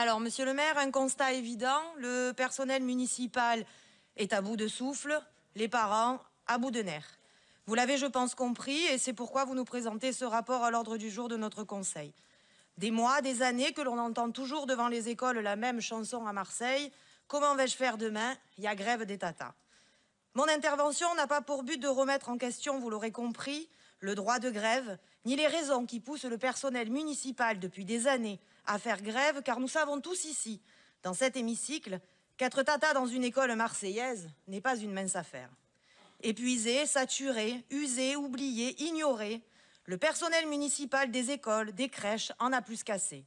Alors, monsieur le maire, un constat évident, le personnel municipal est à bout de souffle, les parents à bout de nerfs. Vous l'avez, je pense, compris, et c'est pourquoi vous nous présentez ce rapport à l'ordre du jour de notre conseil. Des mois, des années que l'on entend toujours devant les écoles la même chanson à Marseille. Comment vais-je faire demain? Il y a grève des tatas. Mon intervention n'a pas pour but de remettre en question, vous l'aurez compris, le droit de grève, ni les raisons qui poussent le personnel municipal depuis des années à faire grève, car nous savons tous ici, dans cet hémicycle, qu'être tata dans une école marseillaise n'est pas une mince affaire. Épuisé, saturé, usé, oublié, ignoré, le personnel municipal des écoles, des crèches en a plus qu'assez.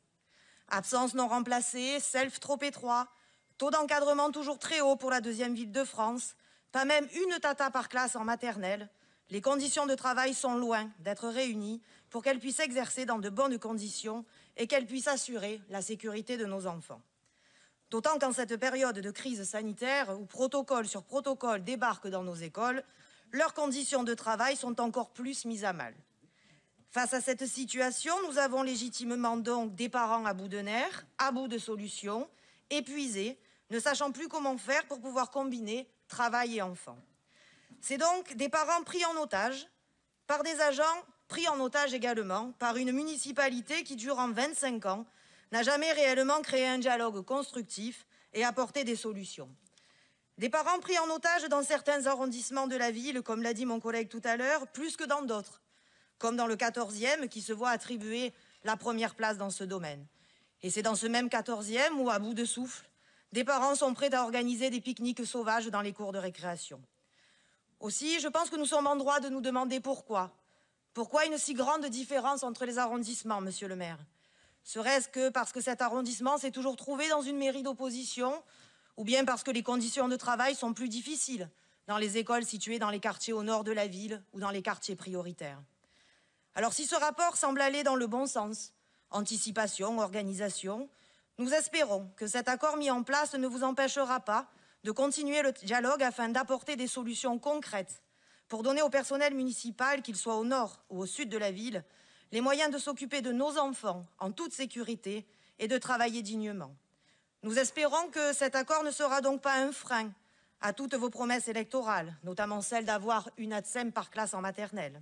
Absence non remplacée, self trop étroit, taux d'encadrement toujours très haut pour la deuxième ville de France, pas même une tata par classe en maternelle. Les conditions de travail sont loin d'être réunies pour qu'elles puissent exercer dans de bonnes conditions et qu'elles puissent assurer la sécurité de nos enfants. D'autant qu'en cette période de crise sanitaire, où protocole sur protocole débarquent dans nos écoles, leurs conditions de travail sont encore plus mises à mal. Face à cette situation, nous avons légitimement donc des parents à bout de nerfs, à bout de solutions, épuisés, ne sachant plus comment faire pour pouvoir combiner travail et enfants. C'est donc des parents pris en otage, par des agents pris en otage également, par une municipalité qui, durant 25 ans, n'a jamais réellement créé un dialogue constructif et apporté des solutions. Des parents pris en otage dans certains arrondissements de la ville, comme l'a dit mon collègue tout à l'heure, plus que dans d'autres, comme dans le 14e qui se voit attribuer la première place dans ce domaine. Et c'est dans ce même 14e où, à bout de souffle, des parents sont prêts à organiser des pique-niques sauvages dans les cours de récréation. Aussi, je pense que nous sommes en droit de nous demander pourquoi. Pourquoi une si grande différence entre les arrondissements, monsieur le maire? Serait-ce que parce que cet arrondissement s'est toujours trouvé dans une mairie d'opposition, ou bien parce que les conditions de travail sont plus difficiles dans les écoles situées dans les quartiers au nord de la ville ou dans les quartiers prioritaires? Alors si ce rapport semble aller dans le bon sens, anticipation, organisation, nous espérons que cet accord mis en place ne vous empêchera pas de continuer le dialogue afin d'apporter des solutions concrètes pour donner au personnel municipal, qu'il soit au nord ou au sud de la ville, les moyens de s'occuper de nos enfants en toute sécurité et de travailler dignement. Nous espérons que cet accord ne sera donc pas un frein à toutes vos promesses électorales, notamment celle d'avoir une ATSEM par classe en maternelle.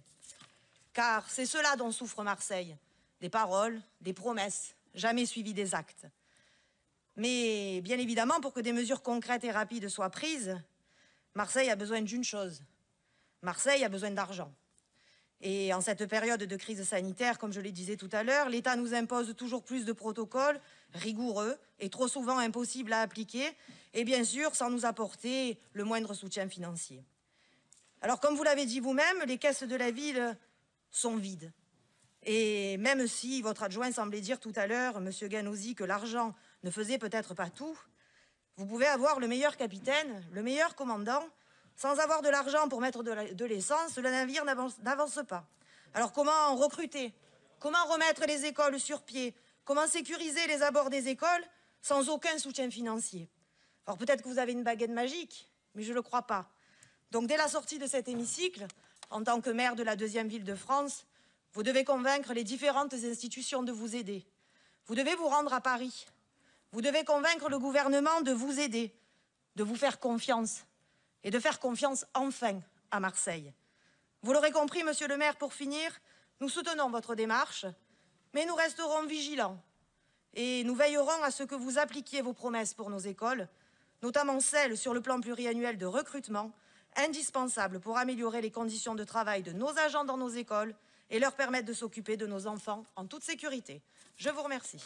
Car c'est cela dont souffre Marseille, des paroles, des promesses, jamais suivies des actes. Mais bien évidemment, pour que des mesures concrètes et rapides soient prises, Marseille a besoin d'une chose. Marseille a besoin d'argent. Et en cette période de crise sanitaire, comme je le disais tout à l'heure, l'État nous impose toujours plus de protocoles rigoureux et trop souvent impossibles à appliquer, et bien sûr sans nous apporter le moindre soutien financier. Alors comme vous l'avez dit vous-même, les caisses de la ville sont vides. Et même si votre adjoint semblait dire tout à l'heure, M. Ganouzi, que l'argent ne faisait peut-être pas tout, vous pouvez avoir le meilleur capitaine, le meilleur commandant, sans avoir de l'argent pour mettre de l'essence, le navire n'avance pas. Alors comment recruter? Comment remettre les écoles sur pied? Comment sécuriser les abords des écoles sans aucun soutien financier? Alors peut-être que vous avez une baguette magique, mais je ne le crois pas. Donc dès la sortie de cet hémicycle, en tant que maire de la deuxième ville de France, vous devez convaincre les différentes institutions de vous aider. Vous devez vous rendre à Paris. Vous devez convaincre le gouvernement de vous aider, de vous faire confiance et de faire confiance enfin à Marseille. Vous l'aurez compris, monsieur le maire, pour finir, nous soutenons votre démarche, mais nous resterons vigilants et nous veillerons à ce que vous appliquiez vos promesses pour nos écoles, notamment celles sur le plan pluriannuel de recrutement, indispensables pour améliorer les conditions de travail de nos agents dans nos écoles et leur permettre de s'occuper de nos enfants en toute sécurité. Je vous remercie.